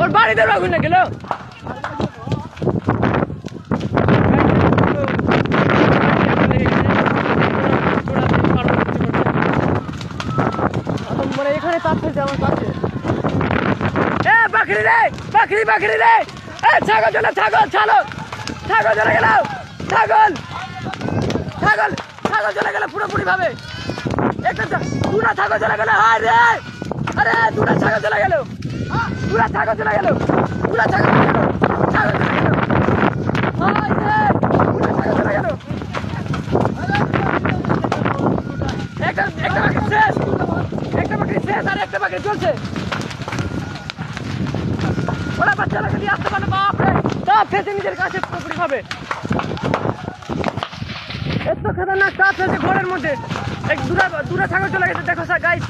ওর বাড়িতে রাখুন না গেল মানে এখানে তাপ ফেলছে আমার কাছে বাকরি রে বাকরি বাকরি রে ছাগল চলে ছাগল ছাগল ছাগল চলে গেল ছাগল ছাগল ছাগল চলে গেল পুরোপুরি ভাবে একটা দুটা ছাগল চলে গেল হায় রে আরে দুটা ছাগল চলে গেল দুটা ছাগল চলে গেল দুটা ছাগল চলে গেল ছাগল চলে গেল হায় রে দুটা ছাগল চলে গেল একটা একটা বাকি শেষ একটা বাকি শেষ আর একটা বাকি চলছে ওরা বাচ্চাটাকে নিয়ে আসতে পারে বাপরে তাপ ফেসে নিজের কাছে পুরোপুরি ভাবে এত খতরনাক তাপ ফেসে ঘরের মধ্যে এক দুটা ছাগল চলে গেছে দেখো গাইস